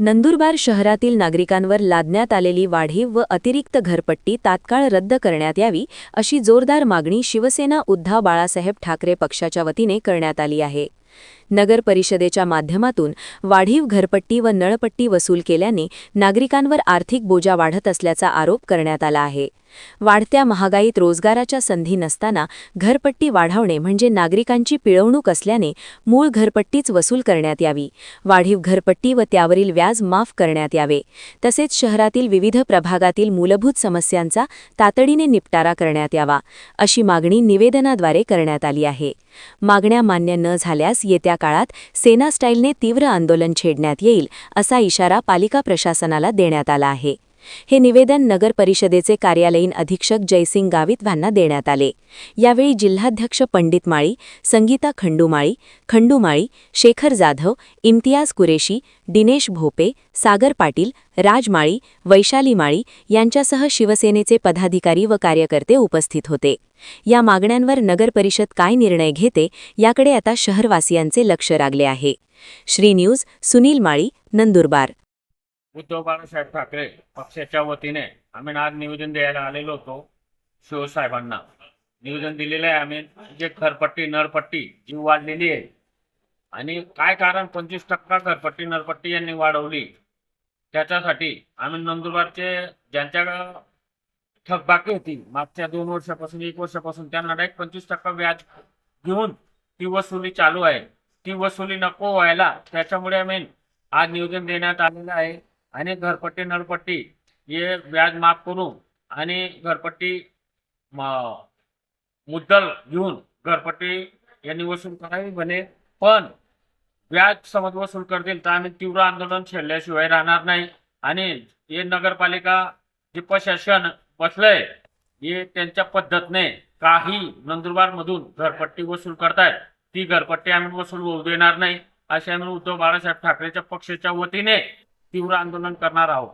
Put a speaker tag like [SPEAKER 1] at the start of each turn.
[SPEAKER 1] नंदुरबार शहरातील नागरिकांवर लादण्यात आलेली वाढीव व अतिरिक्त घरपट्टी तात्काळ रद्द करण्यात यावी अशी जोरदार मागणी शिवसेना उद्धव बाळासाहेब ठाकरे पक्षाच्या वतीने करण्यात आली आहे। नगर परिषदेच्या माध्यमातून वाढीव घरपट्टी व नळपट्टी वसूल केल्याने नागरिकांवर आर्थिक बोजा वाढत असल्याचा आरोप करण्यात आला आहे। वाढत्या महागाईत रोजगाराच्या संधी नसताना घरपट्टी वाढवणे म्हणजे नागरिकांची पिळवणूक असल्याने मूळ घरपट्टीच वसूल करण्यात यावी, वाढीव घरपट्टी व त्यावरील व्याज माफ करण्यात यावे, तसेच शहरातील विविध प्रभागातील मूलभूत समस्यांचा तातडीने निपटारा करण्यात यावा, अशी मागणी निवेदनाद्वारे करण्यात आली आहे। मागण्या मान्य न झाल्यास येत्या काळात सेना स्टाईलने तीव्र आंदोलन छेडण्यात येईल, असा इशारा पालिका प्रशासनाला देण्यात आला आहे। हे निवेदन नगर परिषदेचे कार्यालयीन अधीक्षक जयसिंग गावित यांना देण्यात आले। यावेळी जिल्हाध्यक्ष पंडित माळी, संगीता खंडूमाळी, शेखर जाधव, इम्तियाज कुरेशी, दिनेश भोपे, सागर पाटील, राज माळी, वैशाली माळी यांच्यासह शिवसेनेचे पदाधिकारी व कार्यकर्ते उपस्थित होते। या मागण्यांवर नगर परिषद काय निर्णय घेते याकडे आता शहरवासियांचे लक्ष लागले आहे। श्री न्यूज, सुनील माळी, नंदुरबार।
[SPEAKER 2] उद्धव बाळासाहेब ठाकरे पक्षाच्या वतीने आम्ही आज निवेदन द्यायला आलेलो होतो शिवसाहेबांना। निवेदन दिलेलं आहे आम्ही, जे घरपट्टी नळपट्टी जी वाढलेली आहे आणि काय कारण 25% घरपट्टी नळपट्टी यांनी वाढवली, त्याच्यासाठी आम्ही नंदुरबारचे ज्यांच्या थकबाकी होती मागच्या 2 वर्षापासून 1 वर्षापासून त्यांना डायरेक्ट 25% व्याज घेऊन ती वसुली चालू आहे। ती वसुली नको व्हायला त्याच्यामुळे आम्ही आज निवेदन देण्यात आलेलं आहे आणि घरपट्टी नळपट्टी हे व्याज माफ करून आणि घरपट्टी मुद्दल घेऊन घरपट्टी यांनी वसूल करावी म्हणे, पण व्याज समज वसूल करतील तर आम्ही तीव्र आंदोलन छेडल्याशिवाय राहणार नाही। आणि हे नगरपालिका जे प्रशासन बसलंय हे त्यांच्या पद्धतीने काही नंदुरबार मधून घरपट्टी वसूल करतायत, ती घरपट्टी आम्ही वसूल होऊ देणार नाही, असे आम्ही उद्धव बाळासाहेब ठाकरेच्या पक्षाच्या वतीने तीव्र आंदोलन करणार आहोत।